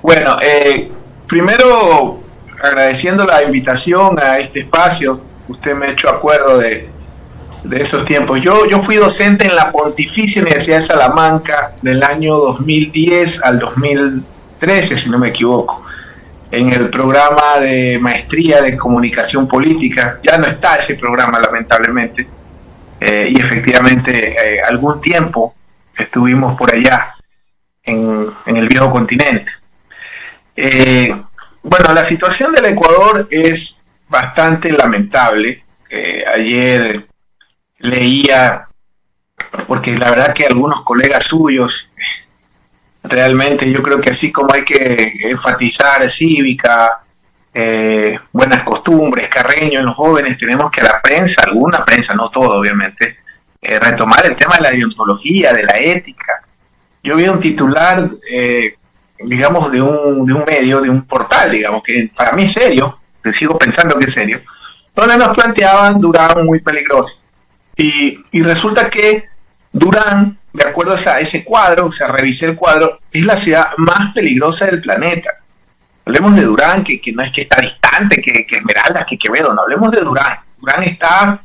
Bueno, primero agradeciendo la invitación a este espacio, usted me ha hecho acuerdo de esos tiempos. Yo fui docente en la Pontificia Universidad de Salamanca del año 2010 al 2013, si no me equivoco, en el programa de maestría de comunicación política. Ya no está ese programa, lamentablemente, y efectivamente algún tiempo estuvimos por allá en el viejo continente. Bueno, la situación del Ecuador es bastante lamentable. Ayer leía, porque la verdad que algunos colegas suyos, realmente yo creo que así como hay que enfatizar cívica, buenas costumbres, Carreño en los jóvenes, tenemos que la prensa, alguna prensa, no todo obviamente, retomar el tema de la deontología, de la ética. Yo vi un titular, digamos, de un medio, de un portal, digamos, que para mí es serio, que sigo pensando que es serio, donde nos planteaban Durán muy peligroso. Y resulta que Durán, de acuerdo a ese cuadro, o sea, revisé el cuadro, es la ciudad más peligrosa del planeta. Hablemos de Durán, que no es que está distante, que Esmeraldas, que Quevedo, no, hablemos de Durán. Durán está,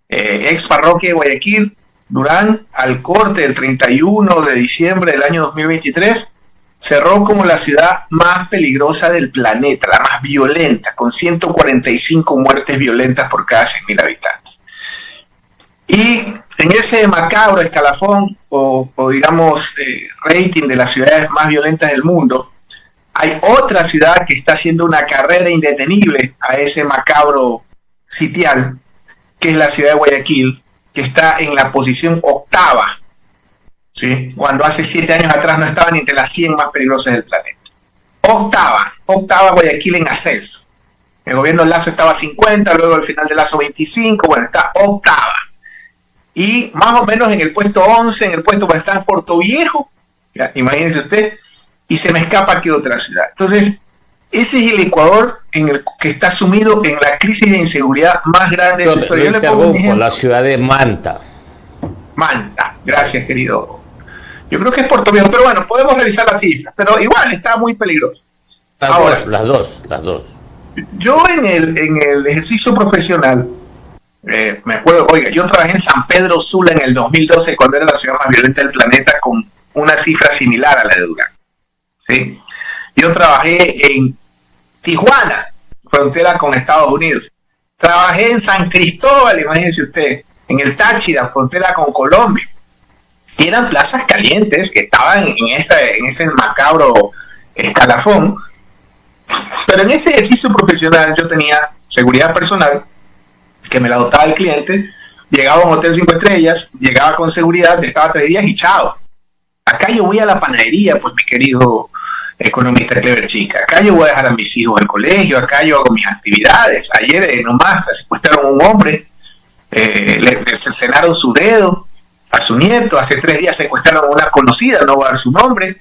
ex parroquia de Guayaquil, Durán, al corte del 31 de diciembre del año 2023, cerró como la ciudad más peligrosa del planeta, la más violenta, con 145 muertes violentas por cada 6.000 habitantes. Y en ese macabro escalafón, o digamos, rating de las ciudades más violentas del mundo, hay otra ciudad que está haciendo una carrera indetenible a ese macabro sitial, que es la ciudad de Guayaquil, que está en la posición octava, ¿sí? Cuando hace 7 años atrás no estaban entre las 100 más peligrosas del planeta. Octava Guayaquil en ascenso. El gobierno de Lazo estaba 50, luego al final de Lazo 25, bueno, está octava. Y más o menos en el puesto 11, en el puesto para estar en Puerto Viejo, ya, imagínense usted, y se me escapa que otra ciudad. Entonces, ese es el Ecuador en el que está sumido en la crisis de inseguridad más grande de su historia. Yo le pongo un ejemplo. La ciudad de Manta. Manta, gracias querido. Yo creo que es Puerto Viejo, pero bueno, podemos revisar las cifras, pero igual está muy peligroso. Las dos. Yo en el ejercicio profesional, me acuerdo, oiga, yo trabajé en San Pedro Sula en el 2012, cuando era la ciudad más violenta del planeta, con una cifra similar a la de Durán. ¿Sí? Yo trabajé en Tijuana, frontera con Estados Unidos. Trabajé en San Cristóbal, imagínense usted, en el Táchira, frontera con Colombia. Y eran plazas calientes que estaban en ese macabro escalafón. Pero en ese ejercicio profesional yo tenía seguridad personal, que me la dotaba el cliente, llegaba a un hotel 5 estrellas, llegaba con seguridad, estaba 3 días y chao. Acá yo voy a la panadería, pues mi querido economista Clever Chica, acá yo voy a dejar a mis hijos al colegio, acá yo hago mis actividades. Ayer nomás secuestraron a un hombre, le cercenaron su dedo a su nieto, hace 3 días secuestraron a una conocida, no voy a dar su nombre,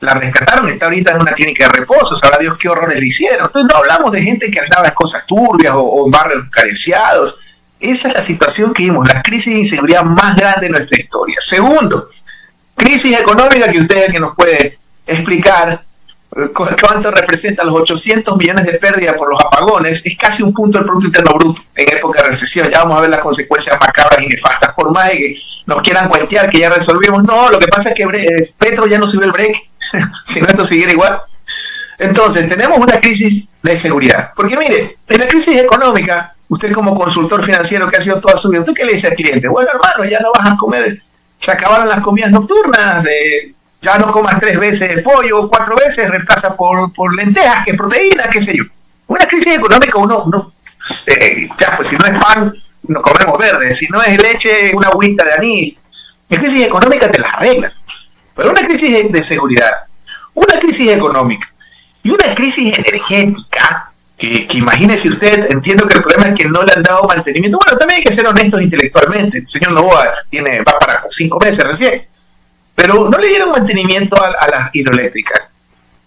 la rescataron, está ahorita en una clínica de reposo, sabrá Dios qué horrores le hicieron. Entonces no hablamos de gente que andaba en cosas turbias o en barrios carenciados. Esa es la situación que vimos, la crisis de inseguridad más grande de nuestra historia. Segundo, crisis económica, que usted es el que nos puede explicar cuánto representa los 800 millones de pérdidas por los apagones. Es casi un punto del Producto Interno Bruto en época de recesión. Ya vamos a ver las consecuencias macabras y nefastas, por más de que nos quieran cuentear que ya resolvimos. No, lo que pasa es que Petro ya no subió el break, si no esto siguiera igual. Entonces tenemos una crisis de seguridad, porque mire, en la crisis económica, usted como consultor financiero que ha sido toda su vida, ¿usted qué le dice al cliente? Bueno, hermano, ya no vas a comer, se acabaron las comidas nocturnas, ya no comas 3 veces el pollo, 4 veces, reemplaza por lentejas, que proteína, qué sé yo. Una crisis económica, ya, pues si no es pan, no comemos verde, si no es leche, una agüita de anís. En crisis económica te las arreglas, pero una crisis de seguridad, una crisis económica y una crisis energética, que imagínese usted, entiendo que el problema es que no le han dado mantenimiento. Bueno, también hay que ser honestos intelectualmente. El señor Noboa va para 5 meses recién, pero no le dieron mantenimiento a las hidroeléctricas,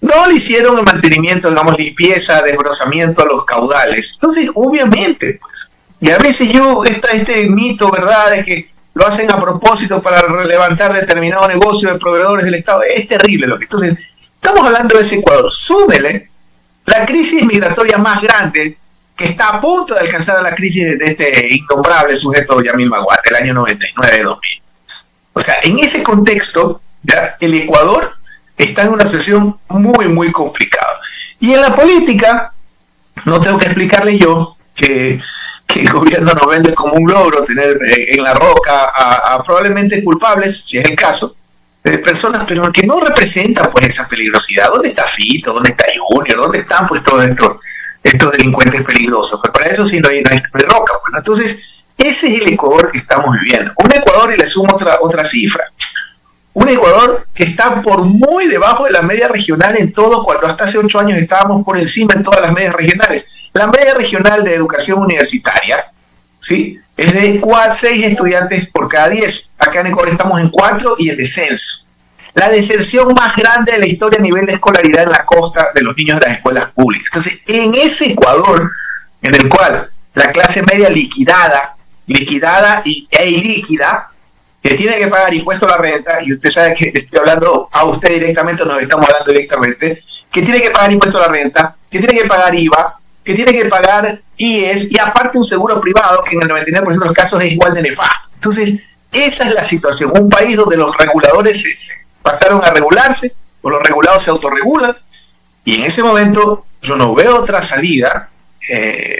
no le hicieron el mantenimiento, digamos, limpieza, desbrozamiento a los caudales. Entonces, obviamente, pues, y a veces este mito, ¿verdad?, de que lo hacen a propósito para levantar determinado negocio de proveedores del Estado, es terrible. Entonces, Estamos hablando de ese Ecuador. Súmele la crisis migratoria más grande que está a punto de alcanzar a la crisis de este innombrable sujeto Yamil Maguad del año 99-2000. O sea, en ese contexto, ¿ya? El Ecuador está en una situación muy, muy complicada. Y en la política, no tengo que explicarle yo que el gobierno nos vende como un logro tener en la roca a probablemente culpables, si es el caso, personas, pero que no representan pues esa peligrosidad. ¿Dónde está Fito? ¿Dónde está Junior? ¿Dónde están pues todos estos delincuentes peligrosos? Pues para eso sí no hay roca. Bueno, entonces, ese es el Ecuador que estamos viviendo. Un Ecuador, y le sumo otra cifra, un Ecuador que está por muy debajo de la media regional en todo, cuando hasta hace 8 años estábamos por encima en todas las medias regionales. La media regional de educación universitaria, ¿sí?, es de 6 estudiantes por cada 10. Acá en Ecuador estamos en 4 y el descenso. La deserción más grande de la historia a nivel de escolaridad en la costa de los niños de las escuelas públicas. Entonces, en ese Ecuador, en el cual la clase media liquidada e ilíquida, que tiene que pagar impuesto a la renta, y usted sabe que estoy hablando a usted directamente, nos estamos hablando directamente, que tiene que pagar impuesto a la renta, que tiene que pagar IVA, que tiene que pagar IES, y aparte un seguro privado que en el 99% de los casos es igual de nefasto. Entonces, esa es la situación. Un país donde los reguladores se pasaron a regularse, o los regulados se autorregulan, y en ese momento yo no veo otra salida,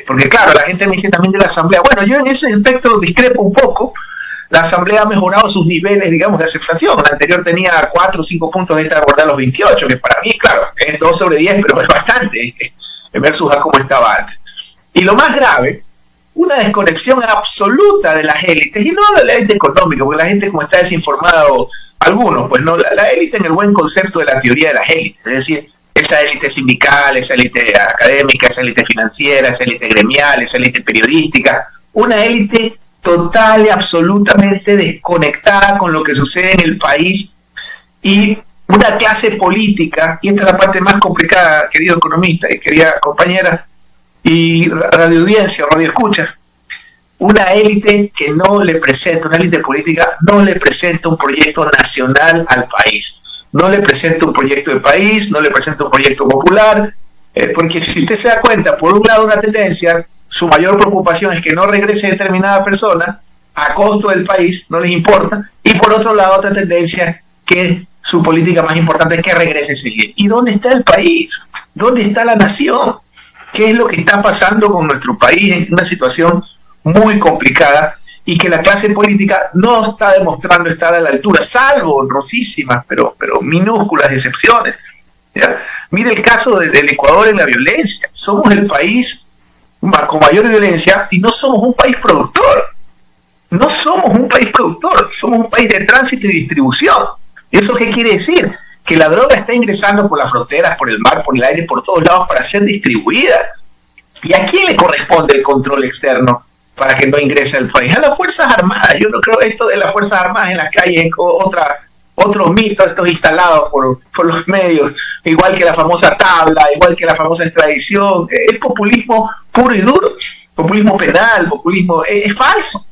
porque claro, la gente me dice también de la Asamblea. Bueno, yo en ese aspecto discrepo un poco. La Asamblea ha mejorado sus niveles, digamos, de aceptación. La anterior tenía 4 o 5 puntos, esta abordar los 28, que para mí, claro, es 2 sobre 10, pero es bastante, versus a cómo estaba antes. Y lo más grave, una desconexión absoluta de las élites, y no de la élite económica, porque la gente como está desinformada, o algunos, pues no, la élite en el buen concepto de la teoría de las élites, es decir, esa élite sindical, esa élite académica, esa élite financiera, esa élite gremial, esa élite periodística, una élite total y absolutamente desconectada con lo que sucede en el país, y una clase política, y esta es la parte más complicada, querido economista y querida compañera y radioaudiencia o radioescuchas, una élite que no le presenta, una élite política no le presenta un proyecto nacional al país, no le presenta un proyecto de país, no le presenta un proyecto popular, porque si usted se da cuenta, por un lado una tendencia, su mayor preocupación es que no regrese determinada persona a costo del país, no les importa, y por otro lado otra tendencia que su política más importante es que regrese seguir. ¿Y dónde está el país? ¿Dónde está la nación? ¿Qué es lo que está pasando con nuestro país en una situación muy complicada y que la clase política no está demostrando estar a la altura, salvo honrosísimas, pero minúsculas excepciones? ¿Ya? Mire el caso del Ecuador en la violencia. Somos el país con mayor violencia y no somos un país productor. No somos un país productor, somos un país de tránsito y distribución. ¿Eso qué quiere decir? Que la droga está ingresando por las fronteras, por el mar, por el aire, por todos lados para ser distribuida. ¿Y a quién le corresponde el control externo para que no ingrese al país? A las Fuerzas Armadas. Yo no creo esto de las Fuerzas Armadas en las calles, otro mito, estos instalados por los medios, igual que la famosa tabla, igual que la famosa extradición. Es populismo puro y duro, populismo penal, populismo, es falso.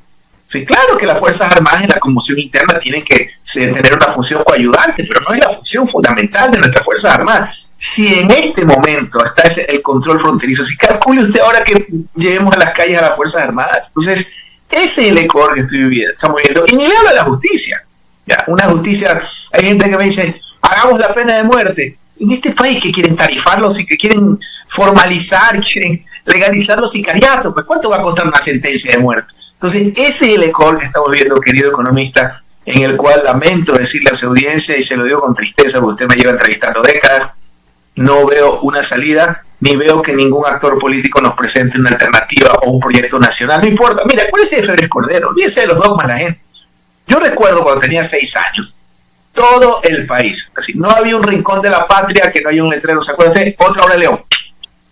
Sí, claro que las Fuerzas Armadas en la conmoción interna tienen que tener una función coayudante, pero no es la función fundamental de nuestras Fuerzas Armadas. Si en este momento está el control fronterizo, si calcule usted ahora que lleguemos a las calles a las Fuerzas Armadas, entonces ese es el Ecuador que estamos viviendo. Y ni le hablo de la justicia. Ya, una justicia, hay gente que me dice, hagamos la pena de muerte. En este país que quieren tarifarlos y que quieren formalizar, quieren legalizar los sicariatos, pues ¿cuánto va a costar una sentencia de muerte? Entonces, ese es el Ecuador que estamos viendo, querido economista, en el cual lamento decirle a su audiencia, y se lo digo con tristeza, porque usted me lleva entrevistando décadas, no veo una salida, ni veo que ningún actor político nos presente una alternativa o un proyecto nacional. No importa, mira, acuérdese de Febres Cordero, olvídese de los dogmas de la gente. Yo recuerdo cuando tenía 6 años, todo el país, así, no había un rincón de la patria que no haya un letrero, ¿se acuerda usted? Otra hora León.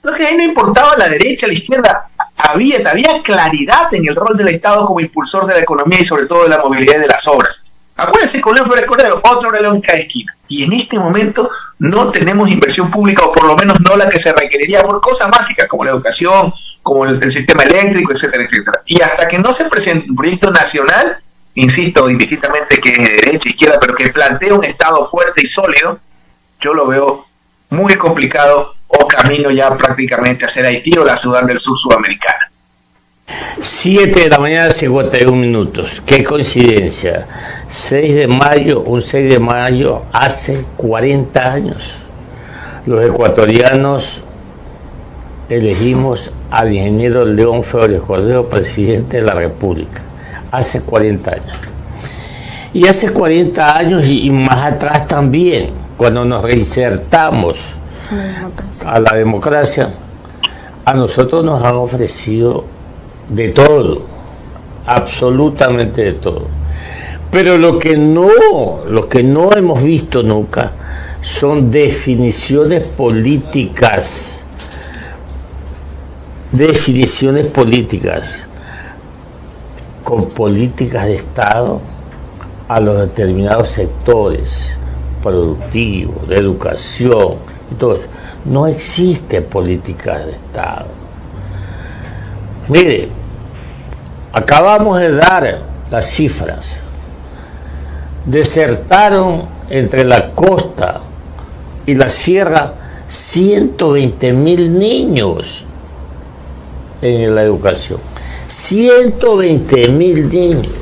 Entonces ahí no importaba la derecha, la izquierda, había claridad en el rol del Estado como impulsor de la economía y sobre todo de la movilidad y de las obras. Acuérdense con León Febres Cordero, otro León en cada esquina. Y en este momento no tenemos inversión pública, o por lo menos no la que se requeriría por cosas básicas como la educación, como el sistema eléctrico, etcétera, etcétera. Y hasta que no se presente un proyecto nacional, insisto, indistintamente que es de derecha, izquierda, pero que plantee un Estado fuerte y sólido, yo lo veo muy complicado o camino ya prácticamente a ser Haití o la Sudán del Sur sudamericana. 7 de la mañana, 51 minutos. Qué coincidencia. 6 de mayo, un 6 de mayo, hace 40 años. Los ecuatorianos elegimos al ingeniero León Febres Cordero presidente de la República. Hace 40 años. Y hace 40 años y más atrás también, cuando nos reinsertamos a la democracia, a nosotros nos han ofrecido de todo, absolutamente de todo. Pero lo que no hemos visto nunca son definiciones políticas con políticas de Estado a los determinados sectores productivos, de educación y todo eso. No existe políticas de Estado. Mire, acabamos de dar las cifras. Desertaron entre la costa y la sierra 120.000 niños en la educación. 120.000 niños.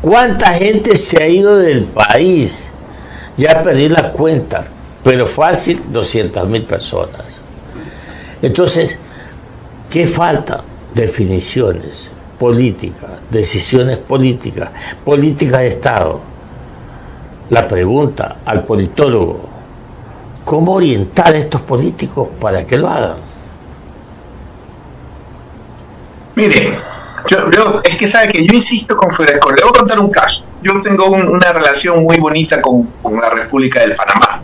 ¿Cuánta gente se ha ido del país? Ya perdí la cuenta, pero fácil 200.000 personas. Entonces, ¿qué falta? Definiciones políticas, decisiones políticas, políticas de Estado. La pregunta al politólogo, ¿cómo orientar a estos políticos para que lo hagan? Mire, yo es que sabe que yo insisto con Febres Cordero. Le voy a contar un caso. Yo tengo una relación muy bonita con la República del Panamá.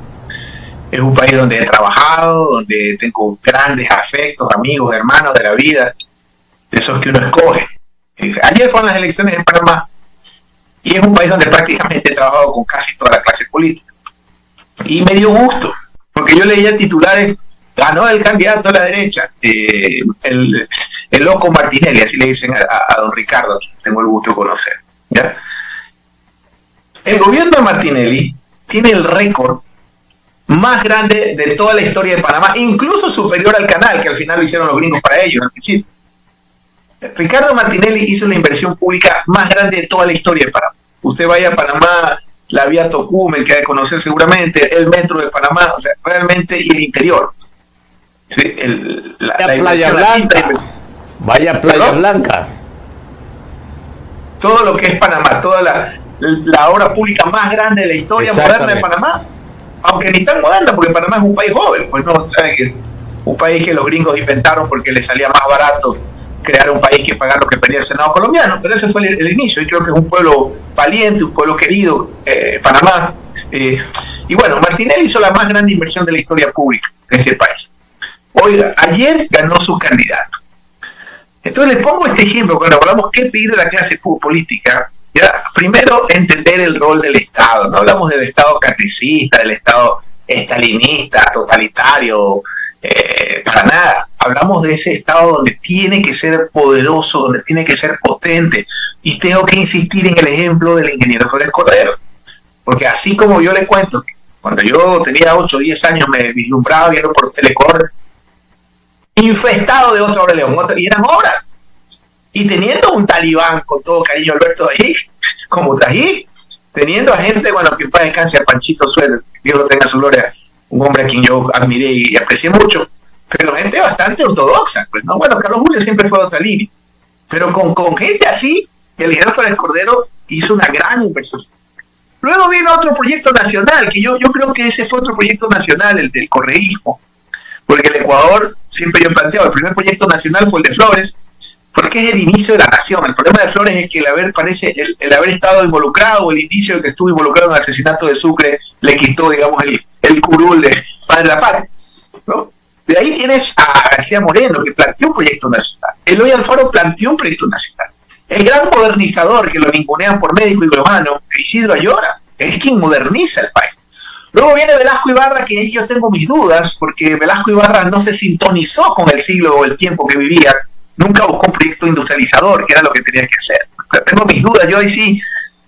Es un país donde he trabajado, donde tengo grandes afectos, amigos, hermanos de la vida, de esos que uno escoge. Ayer fueron las elecciones en Panamá y es un país donde prácticamente he trabajado con casi toda la clase política. Y me dio gusto, porque yo leía titulares: ganó el candidato a la derecha, el loco Martinelli, así le dicen a don Ricardo, que tengo el gusto de conocer, ¿ya? El gobierno de Martinelli tiene el récord más grande de toda la historia de Panamá, incluso superior al canal, que al final lo hicieron los gringos para ellos, al principio. Ricardo Martinelli hizo la inversión pública más grande de toda la historia de Panamá. Usted vaya a Panamá, la vía Tocumen, que ha de conocer seguramente, el metro de Panamá, o sea, realmente, y el interior. Sí, la Playa Blanca. Vaya a Playa Blanca. Todo lo que es Panamá, toda la obra pública más grande de la historia moderna de Panamá. Aunque ni tan moderna, porque Panamá es un país joven, pues no, ¿sabe? Que un país que los gringos inventaron porque les salía más barato crear un país que pagar lo que pedía el Senado colombiano, pero ese fue el inicio, y creo que es un pueblo valiente, un pueblo querido, Panamá. Y bueno, Martinelli hizo la más grande inversión de la historia pública de ese país. Oiga, ayer ganó su candidato. Entonces les pongo este ejemplo, cuando hablamos qué pedir de la clase política. Ya, primero, entender el rol del Estado. No hablamos del Estado catecista, del Estado estalinista, totalitario, para nada. Hablamos de ese Estado donde tiene que ser poderoso, donde tiene que ser potente. Y tengo que insistir en el ejemplo del ingeniero Febres Cordero. Porque así como yo le cuento, cuando yo tenía 8 o 10 años me vislumbraba viendo por Telecor, infestado de otra obra de León, y eran obras. Y teniendo un talibán, con todo cariño, Alberto Tají, como Tají, teniendo a gente, bueno, que en paz descanse, a Panchito Suel, Dios lo tenga en su gloria, un hombre a quien yo admiré y aprecié mucho, pero gente bastante ortodoxa, pues, ¿no? Bueno, Carlos Julio siempre fue de otra línea, pero con gente así, el ingeniero Febres Cordero hizo una gran inversión. Luego viene otro proyecto nacional, que yo creo que ese fue otro proyecto nacional, el del correísmo, porque el Ecuador, siempre yo he planteado, el primer proyecto nacional fue el de Flores, porque es el inicio de la nación. El problema de Flores es que el haber estado involucrado, o el inicio de que estuvo involucrado en el asesinato de Sucre, le quitó, digamos, el curul de Padre de la Patria, ¿no? De ahí tienes a García Moreno, que planteó un proyecto nacional. Eloy Alfaro planteó un proyecto nacional. El gran modernizador, que lo ningunean por médico y globano, Isidro Ayora, es quien moderniza el país. Luego viene Velasco Ibarra, que yo tengo mis dudas, porque Velasco Ibarra no se sintonizó con el siglo o el tiempo que vivía. Nunca buscó un proyecto industrializador, que era lo que tenía que hacer. Tengo mis dudas, yo ahí sí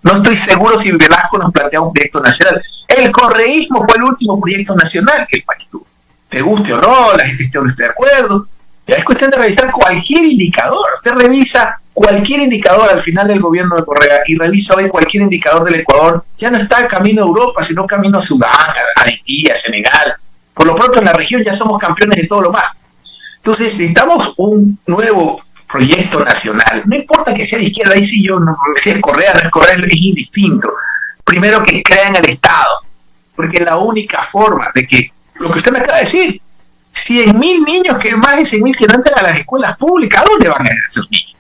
No estoy seguro si Velasco nos plantea un proyecto nacional. El correísmo fue el último proyecto nacional que el país tuvo. Te guste o no, la gente esté de acuerdo. Ya es cuestión de revisar cualquier indicador. Usted revisa cualquier indicador al final del gobierno de Correa y revisa hoy cualquier indicador del Ecuador. Ya no está camino a Europa, sino camino a Sudán, a Haití, a Senegal. Por lo pronto en la región ya somos campeones de todo lo más. Entonces necesitamos un nuevo proyecto nacional. No importa que sea de izquierda, ahí sí yo, no, si es Correa, no es Correa, es indistinto. Primero que crean el Estado, porque es la única forma de que, lo que usted me acaba de decir, 100.000 niños, que más de 100.000 que no entran a las escuelas públicas, ¿a dónde van a ir esos niños?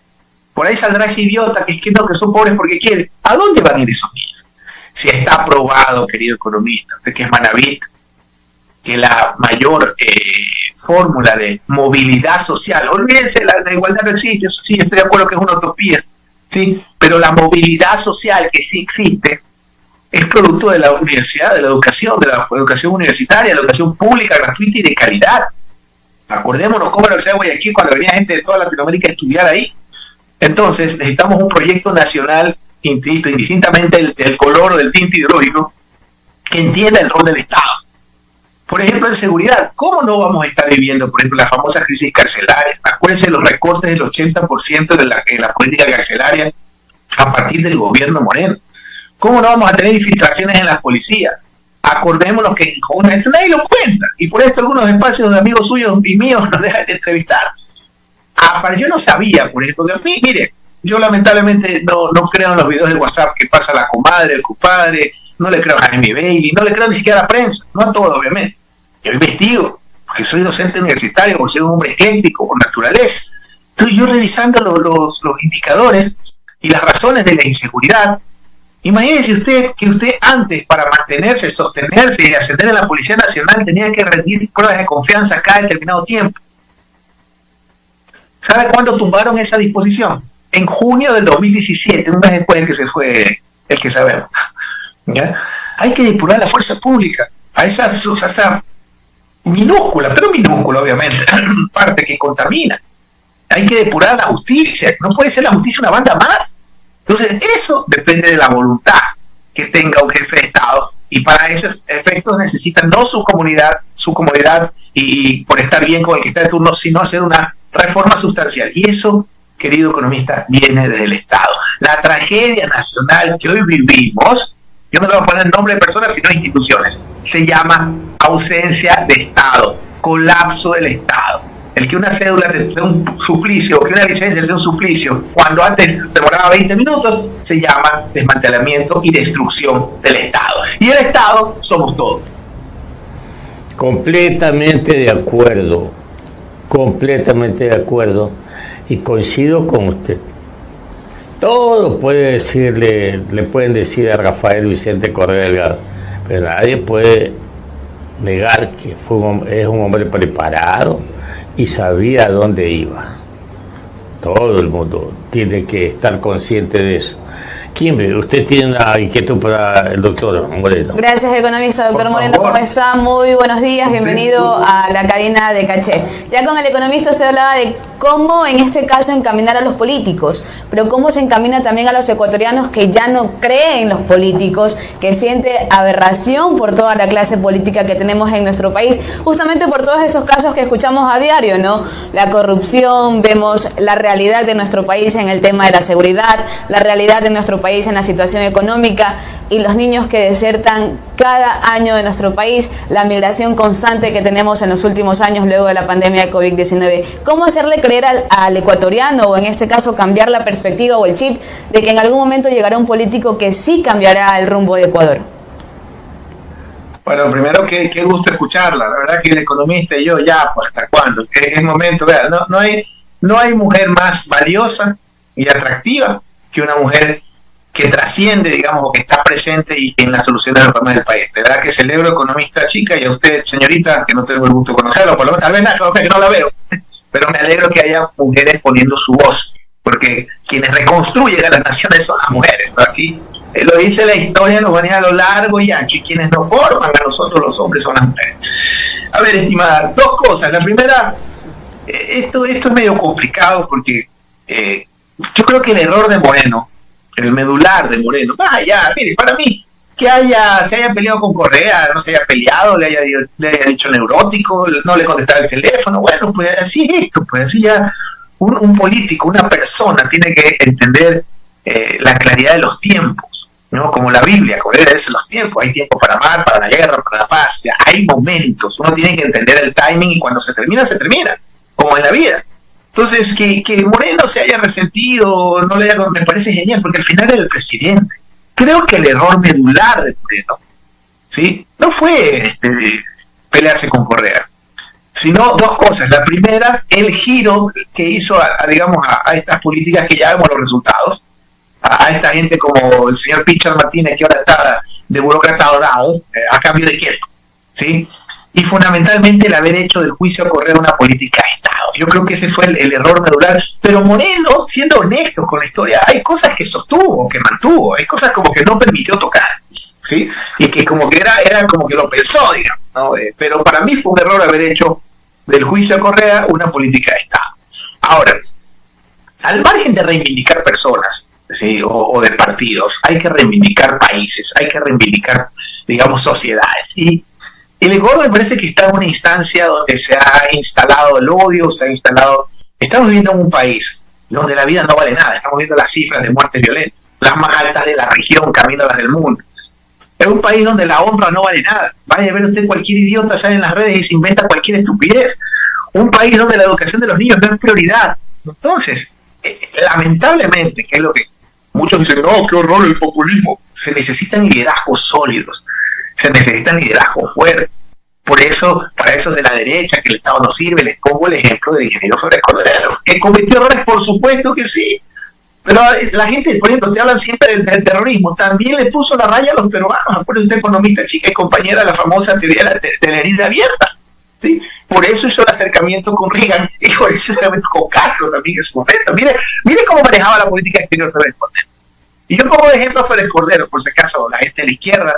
Por ahí saldrá ese idiota que que son pobres porque quieren. ¿A dónde van a ir esos niños? Si está probado, querido economista, usted que es manavita, que la mayor fórmula de movilidad social, olvídense, la igualdad no existe, eso sí, estoy de acuerdo que es una utopía, ¿sí? Pero la movilidad social que sí existe es producto de la universidad, de la educación universitaria, de la educación pública, gratuita y de calidad. Acordémonos cómo era la Universidad de Guayaquil cuando venía gente de toda Latinoamérica a estudiar ahí. Entonces, necesitamos un proyecto nacional, indistintamente del color o del tinte ideológico, que entienda el rol del Estado. Por ejemplo, en seguridad, ¿cómo no vamos a estar viviendo, por ejemplo, las famosas crisis carcelarias? Acuérdense de los recortes del 80% en la política carcelaria a partir del gobierno Moreno. ¿Cómo no vamos a tener infiltraciones en las policías? Acordémonos que esto nadie lo cuenta, y por esto algunos espacios de amigos suyos y míos nos dejan de entrevistar. Pero yo no sabía, por ejemplo, que mire, yo lamentablemente no creo en los videos de WhatsApp que pasa la comadre, el compadre, no le creo a Jaime Bailey, no le creo ni siquiera a la prensa, no a todo, obviamente. Yo investigo, porque soy docente universitario, porque soy un hombre ecléctico, por naturaleza. Estoy yo revisando los indicadores y las razones de la inseguridad. Imagínese usted que usted antes, para mantenerse, sostenerse y ascender en la Policía Nacional, tenía que rendir pruebas de confianza cada determinado tiempo. ¿Sabe cuándo tumbaron esa disposición? En junio del 2017, un mes después de que se fue el que sabemos. ¿Ya? Hay que depurar la fuerza pública a esa minúscula, pero minúscula obviamente, parte que contamina. Hay que depurar la justicia, no puede ser la justicia una banda más. Entonces eso depende de la voluntad que tenga un jefe de Estado, y para esos efectos necesitan no su comodidad y por estar bien con el que está de turno, sino hacer una reforma sustancial. Y eso, querido economista, viene desde el Estado. La tragedia nacional que hoy vivimos, yo no le voy a poner nombre de personas, sino de instituciones, se llama ausencia de Estado, colapso del Estado. El que una cédula sea un suplicio, o que una licencia sea un suplicio, cuando antes demoraba 20 minutos, se llama desmantelamiento y destrucción del Estado. Y el Estado somos todos. Completamente de acuerdo, y coincido con usted. Todo puede decirle, le pueden decir a Rafael Vicente Correa Delgado, pero nadie puede negar que es un hombre preparado y sabía a dónde iba. Todo el mundo tiene que estar consciente de eso. Kimberly, usted tiene una inquietud para el doctor Moreno. Gracias, economista. Doctor Moreno, ¿cómo está? Muy buenos días, bienvenido a la cabina de Caché. Ya con el economista usted hablaba de cómo en este caso encaminar a los políticos, pero cómo se encamina también a los ecuatorianos que ya no creen en los políticos, que siente aberración por toda la clase política que tenemos en nuestro país, justamente por todos esos casos que escuchamos a diario, ¿no? La corrupción, vemos la realidad de nuestro país en el tema de la seguridad, la realidad de nuestro país en la situación económica y los niños que desertan cada año de nuestro país, la migración constante que tenemos en los últimos años luego de la pandemia de COVID-19. ¿Cómo hacerle creer al ecuatoriano, o en este caso cambiar la perspectiva o el chip de que en algún momento llegará un político que sí cambiará el rumbo de Ecuador? Bueno, primero, qué gusto escucharla. La verdad que el economista y yo ya, pues, ¿hasta cuándo? Es momento, vea, no hay mujer más valiosa y atractiva que una mujer que trasciende, digamos, o que está presente y en la solución de los problemas del país. De verdad que celebro, economista chica, y a usted, señorita, que no tengo el gusto de conocerlo, por lo menos, tal vez que no la veo, pero me alegro que haya mujeres poniendo su voz, porque quienes reconstruyen a las naciones son las mujeres, ¿no? Así lo dice la historia de la humanidad a lo largo y ancho, y quienes nos forman a nosotros los hombres son las mujeres. A ver, estimada, dos cosas. La primera, esto es medio complicado porque yo creo que el error de Moreno el medular de Moreno. Más allá, mire, para mí, que se haya peleado con Correa, no se haya peleado, le haya dicho neurótico, no le contestaba el teléfono, bueno, pues así es esto, pues así ya un político, una persona tiene que entender la claridad de los tiempos, ¿no? Como la Biblia, como debe verse los tiempos, hay tiempo para amar, para la guerra, para la paz, ya, hay momentos, uno tiene que entender el timing y cuando se termina, como en la vida. Entonces, que Moreno se haya resentido, no le haya, me parece genial, porque al final era el presidente. Creo que el error medular de Moreno, ¿sí? No fue pelearse con Correa, sino dos cosas. La primera, el giro que hizo digamos, a estas políticas que ya vemos los resultados, a esta gente como el señor Pichar Martínez, que ahora está de burócrata dorado, a cambio de quién, ¿sí? Y fundamentalmente el haber hecho del juicio a Correa una política de Estado. Yo creo que ese fue el error medular. Pero Moreno, siendo honesto con la historia, hay cosas que sostuvo, que mantuvo, hay cosas como que no permitió tocar, ¿sí? Y que como que era como que lo pensó, digamos, ¿no? Pero para mí fue un error haber hecho del juicio a Correa una política de Estado. Ahora, al margen de reivindicar personas, ¿sí? o de partidos, hay que reivindicar países, hay que reivindicar, digamos, sociedades. Y el Ecuador me parece que está en una instancia donde se ha instalado el odio, estamos viviendo en un país donde la vida no vale nada, estamos viendo las cifras de muertes violentas, las más altas de la región, camino a las del mundo. Es un país donde la honra no vale nada. Vaya a ver usted, cualquier idiota sale en las redes y se inventa cualquier estupidez. Un país donde la educación de los niños no es prioridad. Entonces, lamentablemente, que es lo que muchos dicen, no, qué horror el populismo, se necesitan liderazgos sólidos, se necesitan liderazgos fuertes. Por eso, para esos de la derecha, que el Estado no sirve, les pongo el ejemplo del ingeniero Flores Cordero, que cometió errores, por supuesto que sí, pero la gente, por ejemplo, te hablan siempre del terrorismo, también le puso la raya a los peruanos. Acuérdense, usted, economista chica y compañera de la famosa teoría de la herida abierta, ¿sí? Por eso hizo el acercamiento con Reagan y por eso el acercamiento con Castro también en su momento. Mire cómo manejaba la política exterior Flores Cordero. Y yo pongo de ejemplo a Flores Cordero, por si acaso la gente de la izquierda,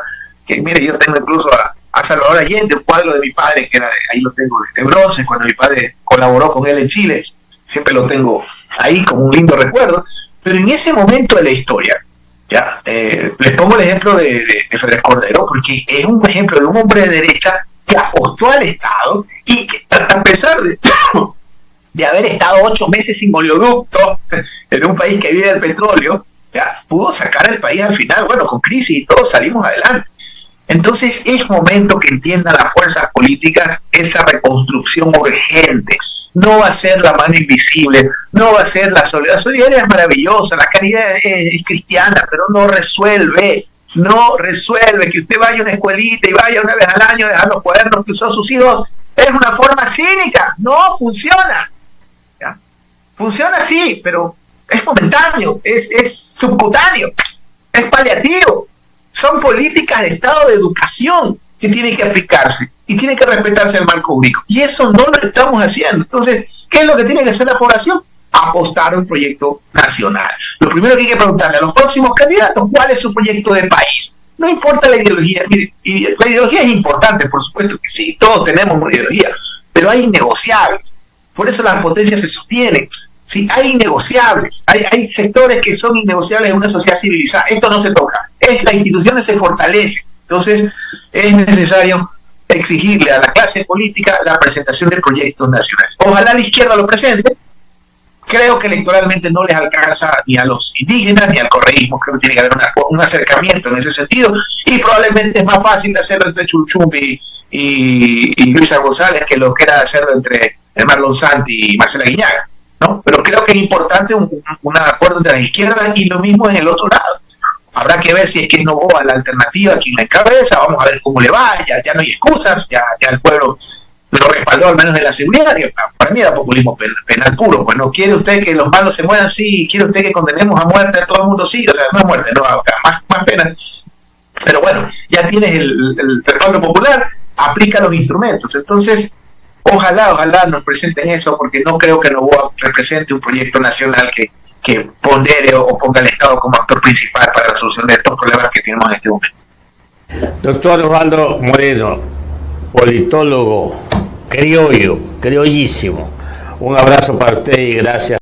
que mire, yo tengo incluso a Salvador Allende, un cuadro de mi padre, que era ahí lo tengo de bronce, cuando mi padre colaboró con él en Chile, siempre lo tengo ahí como un lindo recuerdo. Pero en ese momento de la historia, ya les pongo el ejemplo de Flores Cordero, porque es un ejemplo de un hombre de derecha que apostó al Estado y que, a pesar de haber estado 8 meses sin oleoducto en un país que vive del petróleo, ya pudo sacar al país al final, bueno, con crisis y todo, salimos adelante. Entonces es momento que entiendan las fuerzas políticas esa reconstrucción urgente. No va a ser la mano invisible, no va a ser la solidaridad. La solidaridad es maravillosa, la caridad es cristiana, pero no resuelve que usted vaya a una escuelita y vaya una vez al año a dejar los cuadernos que usó sus hijos. Es una forma cínica, no funciona. ¿Ya? Funciona sí, pero es momentáneo, es subcutáneo, es paliativo. Son políticas de Estado de educación que tienen que aplicarse y tiene que respetarse el marco único. Y eso no lo estamos haciendo. Entonces, ¿qué es lo que tiene que hacer la población? Apostar a un proyecto nacional. Lo primero que hay que preguntarle a los próximos candidatos, ¿cuál es su proyecto de país? No importa la ideología. Mire, la ideología es importante, por supuesto que sí, todos tenemos una ideología, pero hay innegociables. Por eso las potencias se sostienen. Sí, hay innegociables, hay sectores que son innegociables en una sociedad civilizada. Esto no se toca, las instituciones se fortalecen. Entonces es necesario exigirle a la clase política la presentación de proyectos nacionales. Ojalá la izquierda lo presente. Creo que electoralmente no les alcanza ni a los indígenas ni al correísmo. Creo que tiene que haber un acercamiento en ese sentido, y probablemente es más fácil hacerlo entre Chulchumbi y Luisa González que lo que era hacerlo entre Marlon Santi y Marcela Guiñaga, ¿no? Pero creo que es importante un acuerdo entre las izquierdas, y lo mismo en el otro lado. Habrá que ver si es que no va la alternativa quien la encabeza. Vamos a ver cómo le va. Ya no hay excusas, ya el pueblo lo respaldó, al menos de la seguridad, que para mí era populismo penal puro. Pues no quiere usted que los malos se mueran, sí, quiere usted que condenemos a muerte a todo el mundo, sí, o sea, no a muerte, no, más pena. Pero bueno, ya tienes el respaldo popular, aplica los instrumentos. Entonces, ojalá nos presenten eso, porque no creo que Noboa represente un proyecto nacional que pondere o ponga al Estado como actor principal para la solución de estos problemas que tenemos en este momento. Doctor Osvaldo Moreno, politólogo, criollísimo. Un abrazo para usted y gracias.